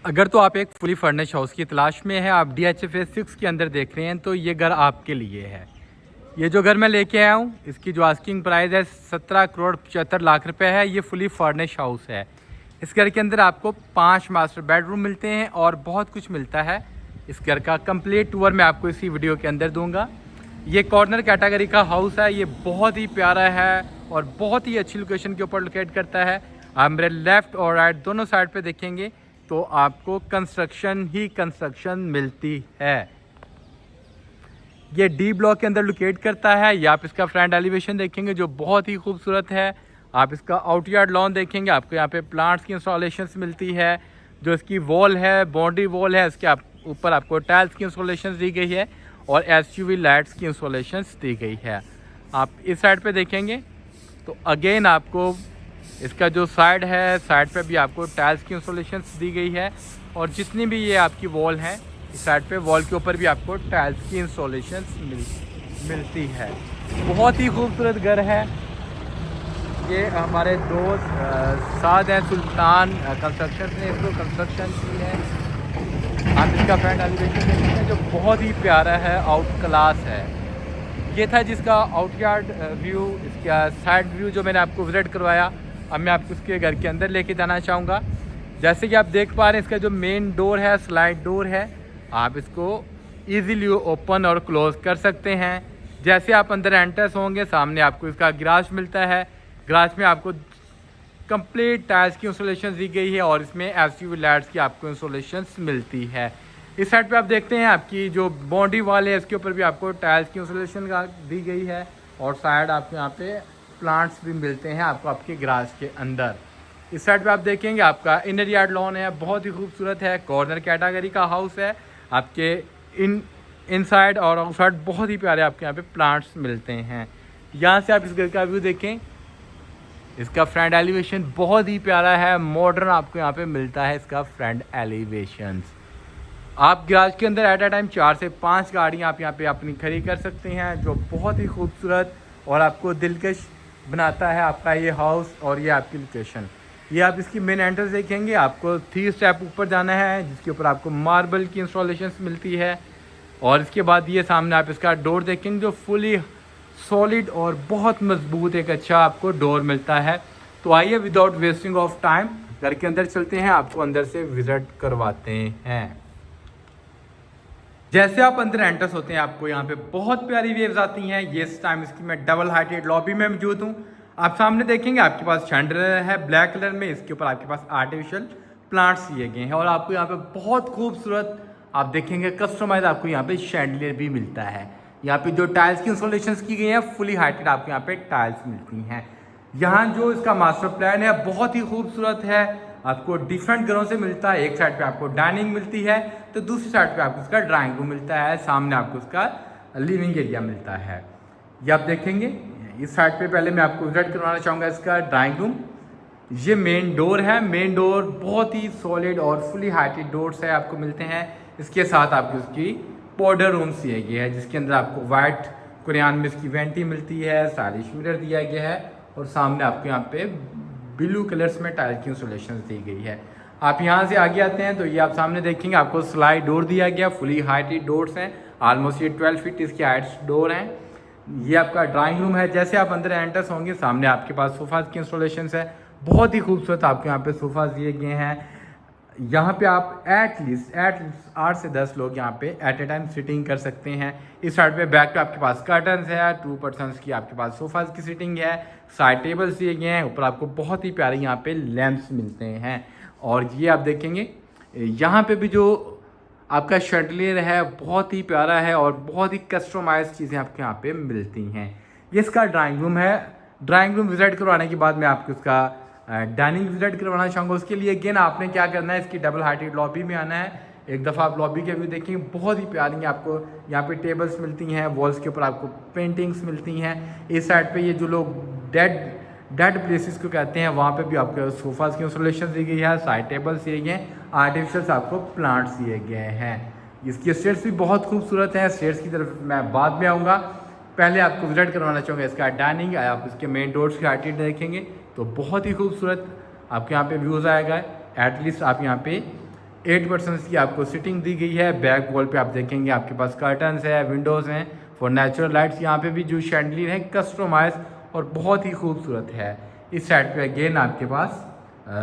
अगर तो आप एक फुली फर्निश हाउस की तलाश में हैं, आप DHFA 6 के अंदर देख रहे हैं, तो ये घर आपके लिए है। ये जो घर मैं लेके आया हूँ, इसकी जो आस्किंग प्राइस है 17,75,00,000 रुपए है। ये फुली फर्निश हाउस है। इस घर के अंदर आपको 5 मास्टर बेडरूम मिलते हैं और बहुत कुछ मिलता है। इस घर का कंप्लीट टूर मैं आपको इसी वीडियो के अंदर दूंगा। ये कॉर्नर कैटेगरी का हाउस है। ये बहुत ही प्यारा है और बहुत ही अच्छी लोकेशन के ऊपर लोकेट करता है। आप मेरे लेफ़्ट और राइट दोनों साइड पे देखेंगे तो आपको कंस्ट्रक्शन ही कंस्ट्रक्शन मिलती है। ये डी ब्लॉक के अंदर लोकेट करता है। ये आप इसका फ्रंट एलिवेशन देखेंगे जो बहुत ही खूबसूरत है। आप इसका आउटयार्ड लॉन देखेंगे, आपको यहाँ पे प्लांट्स की इंस्टॉलेशंस मिलती है। जो इसकी वॉल है, बाउंड्री वॉल है, इसके ऊपर आपको टाइल्स की इंस्टॉलेशंस दी गई है और SUV लाइट्स की इंस्टॉलेशंस दी गई है। आप इस साइड पे देखेंगे तो अगेन आपको इसका जो साइड है, साइड पे भी आपको टाइल्स की इंस्टॉलेशंस दी गई है और जितनी भी ये आपकी वॉल है, इस साइड पे वॉल के ऊपर भी आपको टाइल्स की इंस्टॉलेशंस मिलती है। बहुत ही खूबसूरत घर है। ये हमारे दोस्त साद हैं सुल्तान कंस्ट्रक्शन ने इसको कंस्ट्रक्शन की है। आप इसका फ्रंट एलिवेशन देखते हैं जो बहुत ही प्यारा है, आउट क्लास है। ये था जिसका आउटयार्ड व्यू, इसका साइड व्यू जो मैंने आपको विजिट करवाया। अब मैं आपको उसके घर के अंदर लेके जाना चाहूँगा। जैसे कि आप देख पा रहे हैं, इसका जो मेन डोर है स्लाइड डोर है। आप इसको इजीली ओपन और क्लोज कर सकते हैं। जैसे आप अंदर एंटर्स होंगे, सामने आपको इसका गैराज मिलता है। गैराज में आपको कंप्लीट टाइल्स की इंस्टॉलेशन दी गई है और इसमें SUV लाइट्स की आपको इंस्टॉलेशन मिलती है। इस साइड पे आप देखते हैं आपकी जो बाउंड्री वाल है, इसके ऊपर भी आपको टाइल्स की इंस्टॉलेशन दी गई है और साइड आपको यहाँ पे प्लांट्स भी मिलते हैं आपको आपके गैराज के अंदर। इस साइड पे आप देखेंगे आपका इनर यार्ड लॉन है, बहुत ही खूबसूरत है। कॉर्नर कैटेगरी का हाउस है। आपके इनसाइड और आउटसाइड बहुत ही प्यारे आपके यहाँ पे प्लांट्स मिलते हैं। यहाँ से आप इस घर का व्यू देखें, इसका फ्रंट एलिवेशन बहुत ही प्यारा है, मॉडर्न आपको यहाँ पे मिलता है इसका फ्रंट एलिवेशन। आप गैराज के अंदर एट अ टाइम 4 से 5 गाड़ियाँ आप यहाँ पे अपनी खड़ी कर सकते हैं, जो बहुत ही खूबसूरत और आपको दिलकश बनाता है आपका ये हाउस और ये आपकी लोकेशन। ये आप इसकी मेन एंट्रेंस देखेंगे, आपको 3 स्टेप ऊपर जाना है जिसके ऊपर आपको मार्बल की इंस्टॉलेशंस मिलती है और इसके बाद ये सामने आप इसका डोर देखेंगे जो फुली सॉलिड और बहुत मजबूत एक अच्छा आपको डोर मिलता है। तो आइए विदाउट वेस्टिंग ऑफ टाइम घर के अंदर चलते हैं, आपको अंदर से विजिट करवाते हैं। जैसे आप अंदर एंटर्स होते हैं, आपको यहाँ पे बहुत प्यारी वेव्स आती हैं। ये इस टाइम इसकी मैं डबल हाइटेड लॉबी में मौजूद हूँ। आप सामने देखेंगे आपके पास शैंडलियर है ब्लैक कलर में, इसके ऊपर आपके पास आर्टिफिशियल प्लांट्स दिए गए हैं और आपको यहाँ पे बहुत खूबसूरत आप देखेंगे कस्टमाइज आपको यहाँ पे शैंडलियर भी मिलता है। यहाँ पे जो टाइल्स की इंस्टॉलेशन की गई हैं फुली हाइटेड आपको यहाँ पे टाइल्स मिलती हैं। यहाँ जो इसका मास्टर प्लान है बहुत ही खूबसूरत है, आपको डिफरेंट घरों से मिलता है। एक साइड पे आपको डाइनिंग मिलती है तो दूसरी साइड पे आपको इसका ड्राइंग रूम मिलता है, सामने आपको इसका लिविंग एरिया मिलता है। ये आप देखेंगे इस साइड पे पहले मैं आपको विजिट करवाना चाहूँगा इसका ड्राइंग रूम। ये मेन डोर है, मेन डोर बहुत ही सॉलिड और फुली हाइटेड डोर्स है आपको मिलते हैं। इसके साथ आपको इसकी पाउडर रूम्स दिया गया है जिसके अंदर आपको वाइट कुरियान में इसकी वेंटी मिलती है, स्टाइलिश मिरर दिया गया है और सामने आपको यहाँ पे ब्लू कलर्स में टाइल की इंस्टॉलेशन दी गई है। आप यहाँ से आगे आते हैं तो ये आप सामने देखेंगे आपको स्लाइड डोर दिया गया, फुली हाइटेड डोर्स हैं, ऑलमोस्ट ये 12 फीट इसकी हाइट्स डोर हैं। ये आपका ड्राइंग रूम है। जैसे आप अंदर एंटर्स होंगे, सामने आपके पास सोफाज की इंस्टॉलेशन है, बहुत ही खूबसूरत आपको यहाँ पे सोफाज दिए गए हैं। यहाँ पे आप एटलीस्ट 8 से 10 लोग यहाँ पे एट ए टाइम सिटिंग कर सकते हैं। इस साइड पे बैक पे आपके पास कर्टन्स है, 2 पर्सन्स की आपके पास सोफाज की सिटिंग है, साइड टेबल्स दिए गए हैं, ऊपर आपको बहुत ही प्यारे यहाँ पे लैंप्स मिलते हैं। और ये आप देखेंगे यहाँ पे भी जो आपका शैंडलियर है बहुत ही प्यारा है और बहुत ही कस्टमाइज चीज़ें आपके यहाँ पे मिलती हैं। ये इसका ड्राइंग रूम है। ड्राइंग रूम विजिट करवाने के बाद मैं आपको इसका डाइनिंग विजिट करवाना चाहूँगा। उसके लिए अगेन आपने क्या करना है, इसकी डबल हाइटेड लॉबी में आना है। एक दफ़ा आप लॉबी के व्यू देखेंगे, बहुत ही प्यारी आपको यहाँ पे टेबल्स मिलती हैं, वॉल्स के ऊपर आपको पेंटिंग्स मिलती हैं। इस साइड पे ये जो लोग डेड प्लेसेस को कहते हैं वहाँ पे भी आपको सोफाज की इंस्टॉलेशन दी गई है, साइड टेबल्स दिए गए हैं, आर्टिफिशियल्स आपको प्लांट्स दिए गए हैं। इसकी स्टेयर्स भी बहुत खूबसूरत हैं। स्टेयर्स की तरफ मैं बाद में आऊँगा, पहले आपको विजिट करवाना चाहूँगा इसका डाइनिंग। आप इसके मेन डोर्स की हाइटेड देखेंगे तो बहुत ही खूबसूरत आपके यहाँ पे व्यूज़ आएगा। एटलीस्ट आप यहाँ पे 8% की आपको सीटिंग दी गई है। बैक वॉल पे आप देखेंगे आपके पास कर्टन्स है, विंडोज़ हैं फॉर नेचुरल लाइट्स। यहाँ पे भी जो शैंडलियर है कस्टमाइज और बहुत ही खूबसूरत है। इस साइड पे अगेन आपके पास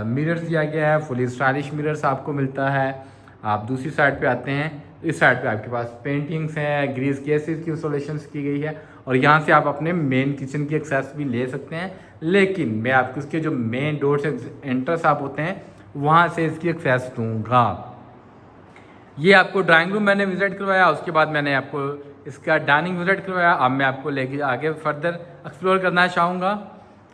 मिरर्स दिया गया है, फुली स्टाइलिश मिरर्स आपको मिलता है। आप दूसरी साइड पे आते हैं, इस साइड पे आपके पास पेंटिंग्स हैं, ग्रीस केसेस की इंस्टॉलेशंस की गई है और यहाँ से आप अपने मेन किचन की एक्सेस भी ले सकते हैं। लेकिन मैं आपको इसके जो मेन डोर से एंट्रेंस आप होते हैं वहाँ से इसकी एक्सेस दूँगा। ये आपको ड्राइंग रूम मैंने विज़िट करवाया, उसके बाद मैंने आपको इसका डाइनिंग विज़िट करवाया। अब मैं आपको लेके आगे फर्दर एक्सप्लोर करना चाहूँगा।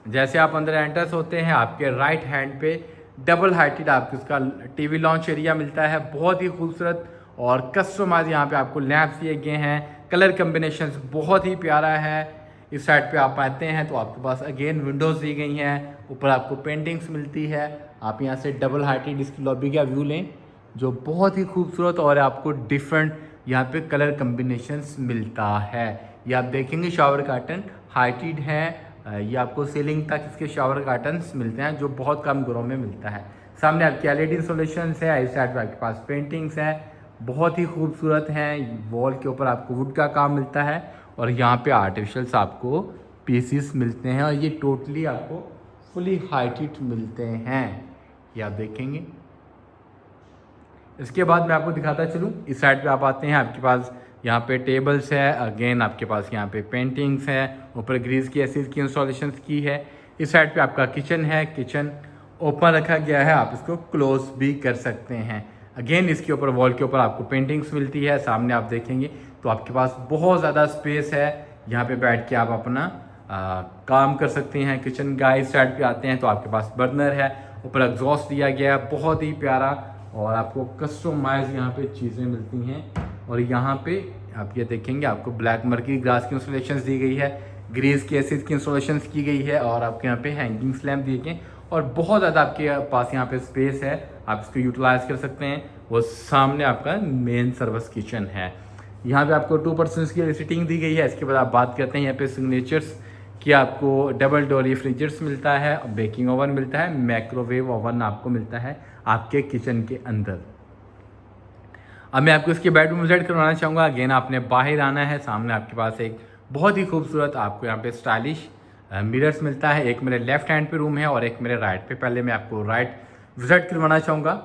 जैसे आप अंदर एंटर्स होते हैं, आपके राइट हैंड पे डबल हाइटेड आपको इसका टीवी लॉन्च एरिया मिलता है, बहुत ही खूबसूरत और कस्टमाइज। यहाँ पे आपको लैंप्स दिए गए हैं, कलर कम्बिनेशन बहुत ही प्यारा है। इस साइड पे आप आते हैं तो आपके पास अगेन विंडोज़ दी गई हैं, ऊपर आपको पेंटिंग्स मिलती है। आप यहाँ से डबल हाइटेड इसकी लॉबी का व्यू लें जो बहुत ही खूबसूरत और आपको डिफरेंट यहाँ पे कलर कम्बिनेशंस मिलता है। ये आप देखेंगे शावर कर्टन हाइटेड है, ये आपको सीलिंग तक इसके शावर कर्टन्स मिलते हैं जो बहुत कम घरों में मिलता है। सामने आपकी एलईडी इंस्टॉलेशंस है, इस साइड पर आपके पास पेंटिंग्स है, बहुत ही खूबसूरत हैं। वॉल के ऊपर आपको वुड का काम मिलता है और यहाँ पे आर्टिफिशियल्स आपको पीसीस मिलते हैं और ये टोटली आपको फुली हाइटेड मिलते हैं, ये आप देखेंगे। इसके बाद मैं आपको दिखाता चलूँ, इस साइड पे आप आते हैं, आपके पास यहाँ पे टेबल्स है, अगेन आपके पास यहाँ पे पेंटिंग्स है, ऊपर ग्रीस की एसिड की इंस्टॉलेशंस की है। इस साइड पे आपका किचन है, किचन ओपन रखा गया है, आप इसको क्लोज भी कर सकते हैं। अगेन इसके ऊपर वॉल के ऊपर आपको पेंटिंग्स मिलती है। सामने आप देखेंगे तो आपके पास बहुत ज़्यादा स्पेस है, यहाँ पे बैठ के आप अपना काम कर सकते हैं। किचन का इस साइड पे आते हैं तो आपके पास बर्नर है, ऊपर एग्जॉस्ट दिया गया है, बहुत ही प्यारा और आपको कस्टमाइज यहाँ पे चीज़ें मिलती हैं। और यहाँ पे आप ये देखेंगे आपको ब्लैक मर्की ग्लास की इंस्टॉलेशंस दी गई है, ग्रीस की एसिड की इंस्टॉलेशंस की गई है और आपके यहाँ पे हैंगिंग स्लैम्प दिए गए और बहुत ज़्यादा आपके पास यहाँ पे स्पेस है, आप इसको यूटिलाइज कर सकते हैं। वो सामने आपका मेन सर्विस किचन है, यहाँ पे आपको 2% की सीटिंग दी गई है। इसके बाद आप बात करते हैं यहाँ पे सिग्नेचर्स कि आपको डबल डोर रेफ्रिजरेटर्स मिलता है, बेकिंग ओवन मिलता है, माइक्रोवेव ओवन आपको मिलता है आपके किचन के अंदर। अब मैं आपको इसके बेडरूम विजिट करवाना चाहूँगा। अगेन आपने बाहर आना है, सामने आपके पास एक बहुत ही खूबसूरत आपको यहाँ पे स्टाइलिश मिरर्स मिलता है। एक मेरे लेफ्ट हैंड पे रूम है और एक मेरे राइट पे। पहले मैं आपको राइट विजिट करवाना चाहूँगा।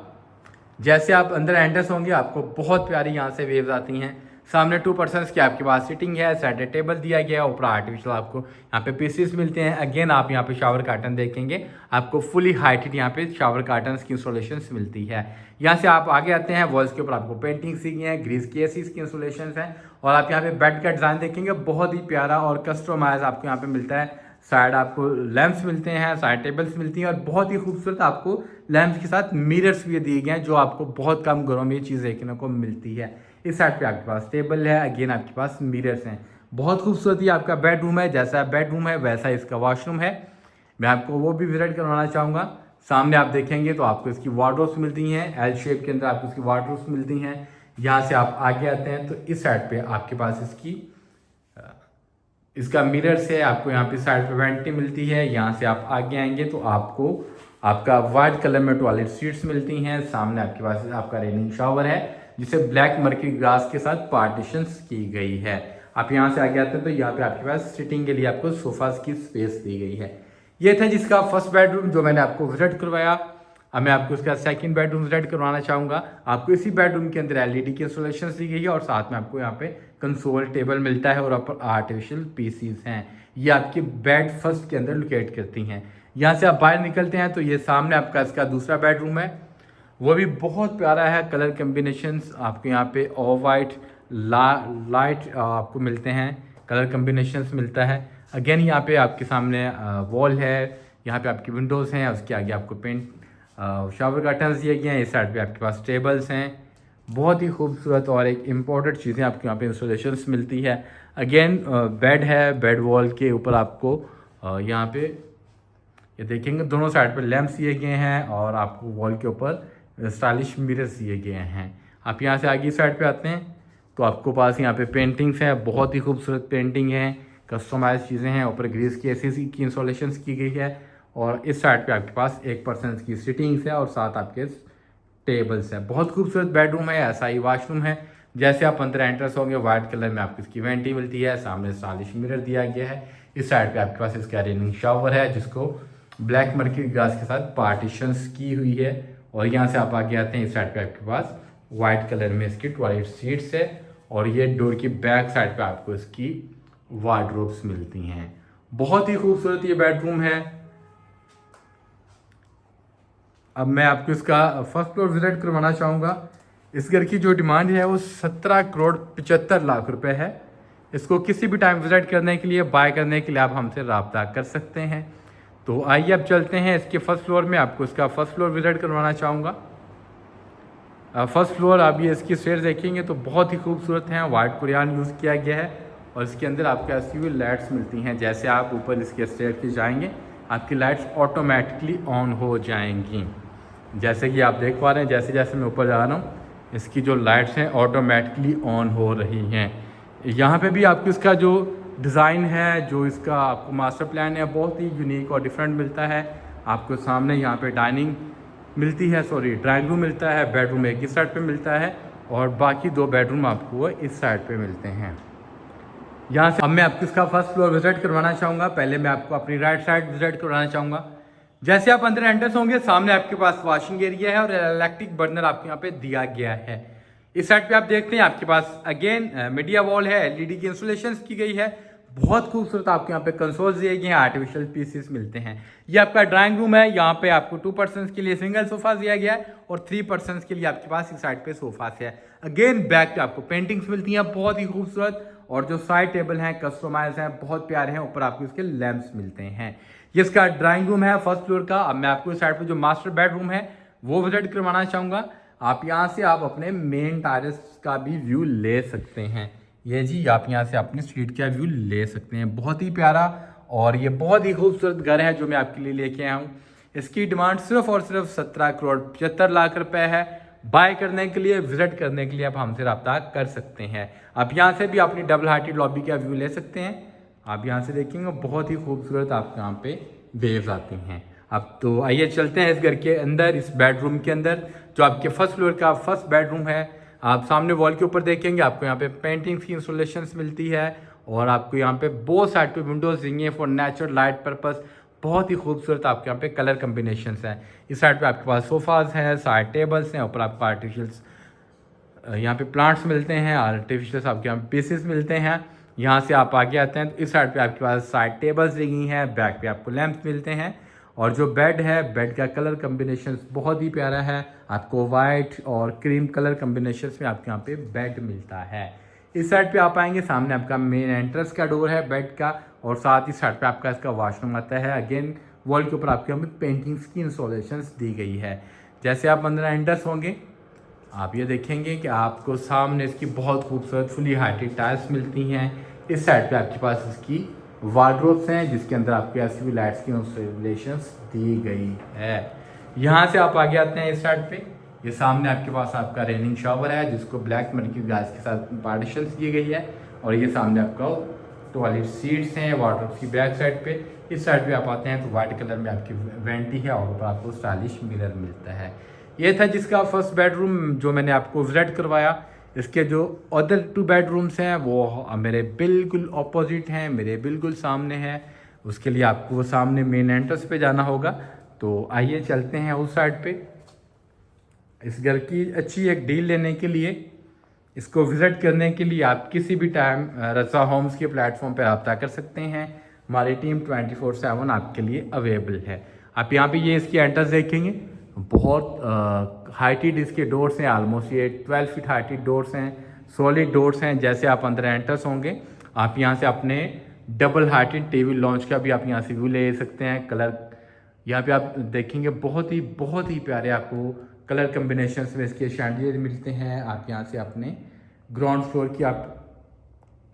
जैसे आप अंदर एंटर्स होंगे आपको बहुत प्यारी यहाँ से वेव्स आती हैं। सामने 2% की आपके पास सीटिंग है, सेंटर टेबल दिया गया है, ऊपर आर्टिफिशियल आपको यहाँ पे पीसेस मिलते हैं। अगेन आप यहाँ पे शावर कर्टन देखेंगे, आपको फुली हाइटेड यहाँ पे शावर कर्टन्स की इंस्टॉलेशंस मिलती है। यहाँ से आप आगे आते हैं, वॉल्स के ऊपर आपको पेंटिंग्स दी गई हैं, ग्रीस की एसीज की इंस्टॉलेशंस हैं और आप यहाँ पे बेड का डिज़ाइन देखेंगे, बहुत ही प्यारा और कस्टमाइज आपको यहाँ पे मिलता है। साइड आपको लैंप्स मिलते हैं, साइड टेबल्स मिलती हैं और बहुत ही खूबसूरत आपको लैंप्स के साथ मिरर्स भी दिए गए हैं जो आपको बहुत कम घरों में ये चीज़ देखने को मिलती है। इस साइड पे आपके पास टेबल है, अगेन आपके पास मिरर्स हैं। बहुत खूबसूरत ये आपका बेडरूम है, जैसा बेडरूम है वैसा इसका वॉशरूम है। मैं आपको वो भी विजिट करवाना चाहूँगा। सामने आप देखेंगे तो आपको इसकी वार्डरोब्स मिलती हैं, एल शेप के अंदर आपको इसकी वार्डरोब्स मिलती हैं। यहाँ से आप आगे आते हैं तो इस साइड पे आपके पास इसका मिरर्स है, आपको यहाँ पे साइड पे वेंटी मिलती है। यहाँ से आप आगे आएंगे तो आपको आपका वाइट कलर में टॉयलेट सीट्स मिलती हैं। सामने आपके पास आपका रेनिंग शावर है जिसे ब्लैक मर्की ग्लास के साथ पार्टीशंस की गई है। आप यहाँ से आगे आते हैं तो यहाँ पे आपके पास सिटिंग के लिए आपको सोफास की स्पेस दी गई है। ये था जिसका फर्स्ट बेडरूम जो मैंने आपको विजिट करवाया। अब मैं आपको इसका सेकंड बेडरूम विजिट करवाना चाहूँगा। आपको इसी बेडरूम के अंदर एलईडी की इंस्टॉलेशन दी गई है और साथ में आपको यहाँ पे कंसोल टेबल मिलता है और ऊपर आर्टिफिशियल पीसीस हैं। ये आपके बेड फर्स्ट के अंदर लोकेट करती हैं। यहाँ से आप बाहर निकलते हैं तो ये सामने आपका इसका दूसरा बेडरूम है, वो भी बहुत प्यारा है। कलर कम्बिनेशंस आपको यहाँ पे ऑफ वाइट लाइट आपको मिलते हैं, कलर कम्बिनेशंस मिलता है। अगेन यहाँ पे आपके सामने वॉल है, यहाँ पे आपकी विंडोज़ हैं, उसके आगे आपको पेंट शावर कर्टन्स दिए गए हैं। इस साइड पे आपके पास टेबल्स हैं, बहुत ही खूबसूरत और एक इम्पॉर्टेंट चीज़ें आपको यहाँ पे इंस्टॉलेशंस मिलती है। अगेन बेड है, बेड वॉल के ऊपर आपको यहाँ पे ये देखेंगे दोनों साइड पे लैंप्स दिए गए हैं और आपको वॉल के ऊपर स्टाइलिश मिरर्स दिए गए हैं। आप यहाँ से आगे साइड पे आते हैं तो आपको पास यहाँ पे पेंटिंग्स हैं, बहुत ही खूबसूरत पेंटिंग है, कस्टमाइज चीज़ें हैं, ऊपर ग्रीस की एसी की इंस्टॉलेशंस की गई है और इस साइड पे आपके पास 1% की सीटिंग्स है और साथ आपके टेबल्स हैं। बहुत खूबसूरत बेडरूम है, ऐसा ही वॉशरूम है। जैसे आप अंदर एंट्रेंस होंगे वाइट कलर में आपको इसकी वेंटी मिलती है, सामने स्टाइलिश मिरर दिया गया है। इस साइड पे आपके पास इसका रेनिंग शावर है जिसको ब्लैक मर्क्यूरी ग्लास के साथ पार्टीशंस की हुई है। और यहाँ से आप आगे आते हैं, इस साइड पे आपके पास वाइट कलर में इसकी टॉयलेट सीट्स है और ये डोर की बैक साइड पे आपको इसकी वार्डरोब्स मिलती हैं। बहुत ही खूबसूरत ये बेडरूम है। अब मैं आपको इसका फर्स्ट फ्लोर विजिट करवाना चाहूँगा। इस घर की जो डिमांड है वो 17 करोड़ 75 लाख रुपए है। इसको किसी भी टाइम विजिट करने के लिए, बाय करने के लिए आप हमसे रब्ता कर सकते हैं। तो आइए अब चलते हैं इसके फर्स्ट फ्लोर में, आपको इसका फर्स्ट फ्लोर विजिट करवाना चाहूँगा। फर्स्ट फ्लोर आप ये इसकी स्टेयर्स देखेंगे तो बहुत ही खूबसूरत हैं, वाइट कुरियान यूज़ किया गया है और इसके अंदर आपको ऐसी हुई लाइट्स मिलती हैं। जैसे आप ऊपर इसके स्टेयर पे जाएंगे आपकी लाइट्स ऑटोमेटिकली ऑन हो जाएंगी। जैसे कि आप देख पा रहे हैं, जैसे जैसे मैं ऊपर जा रहा हूँ इसकी जो लाइट्स हैं ऑटोमेटिकली ऑन हो रही हैं। यहाँ पे भी आपको इसका जो डिज़ाइन है, जो इसका आपको मास्टर प्लान है, बहुत ही यूनिक और डिफरेंट मिलता है। आपको सामने यहाँ पे डाइनिंग मिलती है, ड्राइंग रूम मिलता है, बेडरूम एक इस साइड पे मिलता है और बाकी 2 बेडरूम आपको इस साइड पे मिलते हैं। यहाँ से अब मैं आपको इसका फर्स्ट फ्लोर विजिट करवाना चाहूँगा। पहले मैं आपको अपनी राइट साइड विजिट करवाना चाहूँगा। जैसे आप अंदर एंटर होंगे सामने आपके पास वॉशिंग एरिया है और इलेक्ट्रिक बर्नर आपके यहाँ पे दिया गया है। इस साइड पे आप देखते हैं आपके पास अगेन मीडिया वॉल है, एलईडी की इंस्टॉलेशन की गई है। बहुत खूबसूरत आपके यहाँ पे कंसोल्स दिए गए हैं, आर्टिफिशियल पीसेस मिलते हैं। ये आपका ड्राइंग रूम है, यहाँ पे आपको 2 पर्सन्स के लिए सिंगल सोफा दिया गया है और 3 पर्सन्स के लिए आपके पास इस साइड पे सोफा है। अगेन बैक पे आपको पेंटिंग्स मिलती हैं बहुत ही खूबसूरत, और जो साइड टेबल हैं कस्टमाइज हैं, बहुत प्यारे हैं। ऊपर आपको इसके लैंप्स मिलते हैं। ये इसका ड्राइंग रूम है फर्स्ट फ्लोर का। अब मैं आपको इस साइड पे जो मास्टर बेडरूम है वो विजिट करवाना चाहूँगा। आप यहाँ से आप अपने मेन टेरेस का भी व्यू ले सकते हैं। ये जी आप यहाँ से अपनी स्ट्रीट का व्यू ले सकते हैं। बहुत ही प्यारा और ये बहुत ही खूबसूरत घर है जो मैं आपके लिए लेके आया हूँ। इसकी डिमांड सिर्फ और सिर्फ 17 करोड़ 75 लाख रुपए है। बाय करने के लिए, विजिट करने के लिए आप हमसे रब्ता कर सकते हैं। आप यहाँ से भी अपनी डबल हार्टेड लॉबी का व्यू ले सकते हैं। आप यहाँ से देखेंगे बहुत ही खूबसूरत आपके यहाँ पे वेव्स आती हैं। अब तो आइए चलते हैं इस घर के अंदर, इस बेडरूम के अंदर जो आपके फर्स्ट फ्लोर का फर्स्ट बेडरूम है। आप सामने वॉल के ऊपर देखेंगे आपको यहाँ पे पेंटिंग्स की इंस्टॉलेशंस मिलती है और आपको यहाँ पे बोथ साइड पे विंडोज देंगे फॉर नेचुरल लाइट पर्पस। बहुत ही खूबसूरत आपके यहाँ पे कलर कम्बिनेशंस हैं। इस साइड पे आपके पास सोफाज हैं, साइड टेबल्स हैं, ऊपर आपको आर्टिफिशियल्स यहाँ पे प्लांट्स मिलते हैं, आर्टिफिशियल्स आपके यहाँ पीसेस मिलते हैं। यहाँ से आप आगे आते हैं तो इस साइड पे आपके पास साइड टेबल्स दी गई हैं, बैक पे आपको लैंप्स मिलते हैं और जो बेड है, बेड का कलर कम्बिनेशन बहुत ही प्यारा है। आपको वाइट और क्रीम कलर कम्बिनेशन में आपके यहाँ पे बेड मिलता है। इस साइड पे आप आएंगे, सामने आपका मेन एंट्रेंस का डोर है बेड का और साथ ही साइड पे आपका इसका वॉशरूम आता है। अगेन वॉल के ऊपर आपके यहाँ पे पेंटिंग्स की इंस्टॉलेशन दी गई है। जैसे आप अंदर एंटर्स होंगे आप ये देखेंगे कि आपको सामने इसकी बहुत खूबसूरत फुली हाइटेड टाइल्स मिलती हैं। इस साइड पे आपके पास इसकी वार्डरोब्स हैं जिसके अंदर आपको ऐसी भी लाइट्स की इंस्टॉलेशंस दी गई है। यहाँ से आप आगे आते हैं इस साइड पे, ये सामने आपके पास आपका रेनिंग शावर है जिसको ब्लैक मर्क्यूरी ग्लास के साथ पार्टीशंस दी गई है और ये सामने आपका टॉयलेट सीट्स हैं वार्डरोब्स की बैक साइड पे। इस साइड पे आप आते हैं तो वाइट कलर में आपकी वेंटी है और ऊपर आपको स्टाइलिश मिरर मिलता है। ये था जिसका फर्स्ट बेडरूम जो मैंने आपको विजिट करवाया। इसके जो अदर 2 बेडरूम्स हैं वो मेरे बिल्कुल ऑपोजिट हैं, मेरे बिल्कुल सामने हैं। उसके लिए आपको वो सामने मेन एंट्रेंस पे जाना होगा। तो आइए चलते हैं उस साइड पे। इस घर की अच्छी एक डील लेने के लिए, इसको विज़िट करने के लिए आप किसी भी टाइम रज़ा होम्स के प्लेटफॉर्म पर रब्ता कर सकते हैं। हमारी टीम 24/7 आपके लिए अवेलेबल है। आप यहाँ पे ये इसकी एंट्रेंस देखेंगे, बहुत हाइटेड इसके डोर्स हैं, ऑलमोस्ट ये 12 फीट हाइटेड डोर्स हैं, सॉलिड डोर्स हैं। जैसे आप अंदर एंटर्स होंगे आप यहाँ से अपने डबल हाइटेड टीवी लॉन्च का भी आप यहाँ से व्यू ले सकते हैं। कलर यहाँ पे आप देखेंगे बहुत ही प्यारे आपको कलर कम्बिनेशंस में इसके शैंडिलियर मिलते हैं। आप यहाँ से अपने ग्राउंड फ्लोर की आप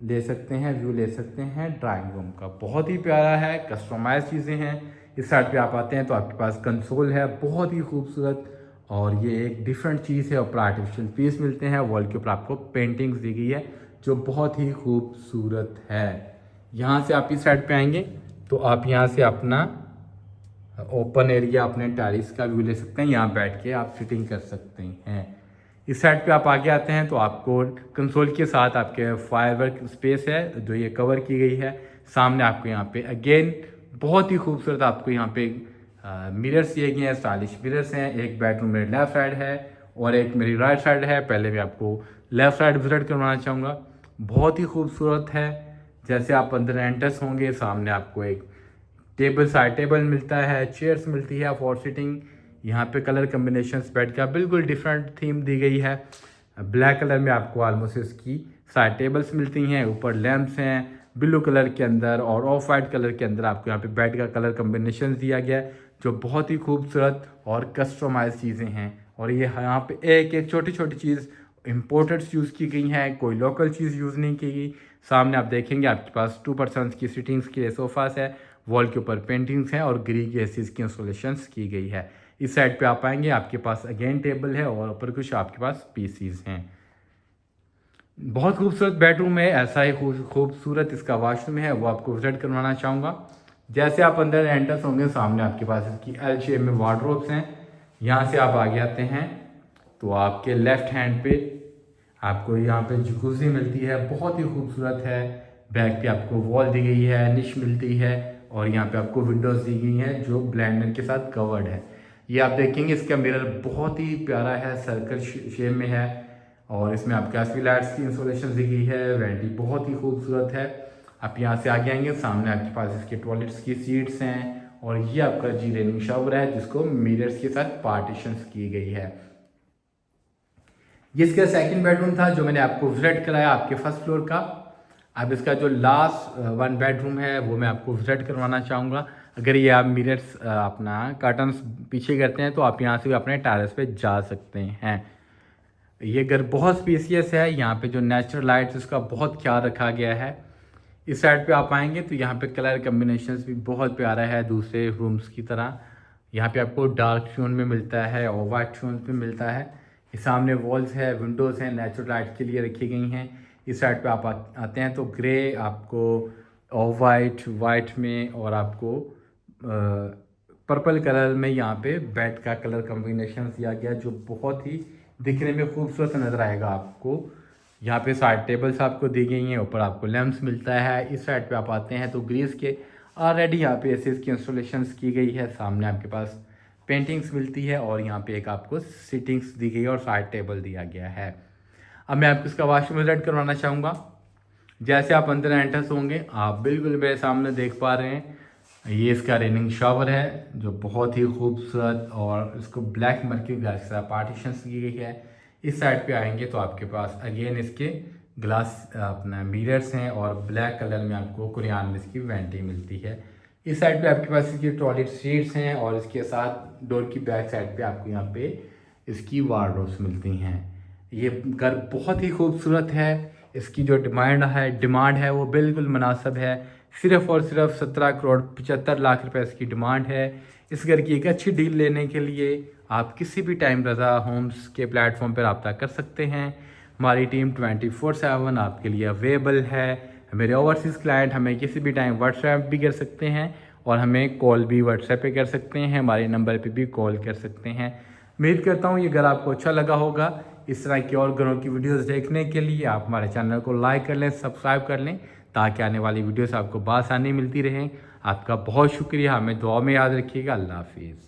ले सकते हैं, व्यू ले सकते हैं ड्राइंग रूम का। बहुत ही प्यारा है, कस्टमाइज चीज़ें हैं। इस साइड पे आप आते हैं तो आपके पास कंसोल है बहुत ही खूबसूरत और ये एक डिफरेंट चीज़ है। ऊपर आर्टिफिशियल पीस मिलते हैं, वॉल के ऊपर आपको पेंटिंग्स दी गई है जो बहुत ही खूबसूरत है। यहाँ से आप इस साइड पे आएंगे तो आप यहाँ से अपना ओपन एरिया अपने टेरेस का व्यू ले सकते हैं, यहाँ बैठ के आप सिटिंग कर सकते हैं। इस साइड पे आप आगे आते हैं तो आपको कंसोल के साथ आपके फायरवर्क स्पेस है जो ये कवर की गई है। सामने आपको यहाँ पे अगेन बहुत ही खूबसूरत आपको यहाँ पे मिरर्स दिए गए हैं, स्टाइलिश मिरर्स हैं। एक बेडरूम मेरे लेफ्ट साइड है और एक मेरी राइट साइड है। पहले मैं आपको लेफ्ट साइड विजिट करवाना चाहूँगा, बहुत ही खूबसूरत है। जैसे आप अंदर एंटर्स होंगे सामने आपको एक टेबल साइड टेबल मिलता है, चेयर्स मिलती है फॉर सिटिंग। यहाँ पे कलर कम्बिनेशन बेड का बिल्कुल डिफरेंट थीम दी गई है। ब्लैक कलर में आपको ऑलमोस्ट इसकी साइड टेबल्स मिलती हैं, ऊपर लैंप्स हैं ब्लू कलर के अंदर और ऑफ वाइट कलर के अंदर। आपको यहाँ पे बेड का कलर कम्बिनेशन दिया गया है जो बहुत ही खूबसूरत और कस्टमाइज चीज़ें हैं। और ये यहाँ पे एक एक छोटी छोटी चीज़ इम्पोर्टेड्स यूज़ की गई हैं, कोई लोकल चीज़ यूज़ नहीं की गई। सामने आप देखेंगे आपके पास 2 पर्सन्स की सीटिंग्स के लिए सोफ़ास है, वॉल के ऊपर पेंटिंग्स हैं और ग्री गैसेस की इंस्टॉलेशंस की गई है। इस साइड पे आप आएंगे आपके पास अगेन टेबल है और ऊपर कुछ आपके पास पीसीज हैं। बहुत खूबसूरत बेडरूम है, ऐसा ही खूबसूरत इसका वॉशरूम है, वो आपको विजिट करवाना चाहूँगा। जैसे आप अंदर एंटर्स होंगे सामने आपके पास इसकी एल शेप में वार्डरोब्स हैं। यहाँ से आप आगे आते हैं तो आपके लेफ्ट हैंड पे आपको यहाँ पे जकूज़ी मिलती है, बहुत ही खूबसूरत है। बैक पे आपको वॉल दी गई है, निश मिलती है और यहाँ पे आपको विंडोज़ दी गई हैं जो ब्लेंडर के साथ कवर्ड है। ये आप देखेंगे इसका मिरर बहुत ही प्यारा है, सर्कल शेप में है और इसमें आपके एसपी लाइट्स की इंस्टॉलेशन दी गई है। वेंटी बहुत ही खूबसूरत है। आप यहाँ से आगे आएंगे सामने आपके पास इसके टॉयलेट्स की सीट्स हैं और ये आपका जी रेनिंग शावर है जिसको मिरर्स के साथ पार्टीशंस की गई है। ये इसका सेकंड बेडरूम था जो मैंने आपको विजिट कराया आपके फर्स्ट फ्लोर का। अब इसका जो लास्ट 1 बेडरूम है वो मैं आपको विजिट करवाना चाहूँगा। अगर ये आप मिरर्स अपना कर्टन्स पीछे करते हैं तो आप यहाँ से भी अपने टेरेस पे जा सकते हैं। ये घर बहुत स्पेसियस है, यहाँ पे जो नेचुरल लाइट्स उसका बहुत ख्याल रखा गया है। इस साइड पे आप आएंगे तो यहाँ पे कलर कम्बिनेशंस भी बहुत प्यारा है दूसरे रूम्स की तरह। यहाँ पे आपको डार्क टोन में मिलता है और वाइट टोन में मिलता है। ये सामने वॉल्स है, विंडोज़ हैं, नेचुरल लाइट के लिए रखी गई हैं। इस साइड पे आप आते हैं तो ग्रे आपको ऑफ वाइट में और आपको पर्पल कलर में यहाँ पे बेड का कलर कम्बिनेशन दिया गया जो बहुत ही दिखने में खूबसूरत नज़र आएगा आपको। यहाँ पे साइड टेबल्स आपको दी गई हैं, ऊपर आपको लैंप्स मिलता है। इस साइड पे आप आते हैं तो ग्रीस के ऑलरेडी यहाँ पे एसीज की इंस्टॉलेशंस की गई है। सामने आपके पास पेंटिंग्स मिलती है और यहाँ पे एक आपको सीटिंग्स दी गई है और साइड टेबल दिया गया है। अब मैं आपको इसका वॉशरूम विजिट करवाना चाहूँगा। जैसे आप अंदर एंटर्स होंगे आप बिल्कुल मेरे सामने देख पा रहे हैं ये इसका रेनिंग शावर है जो बहुत ही खूबसूरत और इसको ब्लैक मर्क्यूरी ग्लास का पार्टीशंस की गई है। इस साइड पे आएंगे तो आपके पास अगेन इसके ग्लास अपना मिरर्स हैं और ब्लैक कलर में आपको कुरियान में इसकी वेंटी मिलती है। इस साइड पे आपके पास इसकी टॉयलेट सीट्स हैं और इसके साथ डोर की बैक साइड पे आपको यहाँ पे इसकी वार्डरोब्स मिलती हैं। ये घर बहुत ही खूबसूरत है। इसकी जो डिमांड है वो बिल्कुल मुनासिब है। सिर्फ़ और सिर्फ 17 करोड़ 75 लाख रुपए इसकी डिमांड है। इस घर की एक अच्छी डील लेने के लिए आप किसी भी टाइम रज़ा होम्स के प्लेटफॉर्म पर रब्ता कर सकते हैं। हमारी टीम 24/7 आपके लिए अवेलेबल है। मेरे ओवरसीज़ क्लाइंट हमें किसी भी टाइम व्हाट्सएप भी कर सकते हैं और हमें कॉल भी व्हाट्सएप पे कर सकते हैं, हमारे नंबर पे भी कॉल कर सकते हैं। उम्मीद करता हूँ ये घर आपको अच्छा लगा होगा। इस तरह की और घरों की वीडियोस देखने के लिए आप हमारे चैनल को लाइक कर लें, सब्सक्राइब कर लें ताकि आने वाली वीडियोस आपको बआसानी मिलती रहें। आपका बहुत शुक्रिया, हमें दुआ में याद रखिएगा। अल्लाह हाफिज़।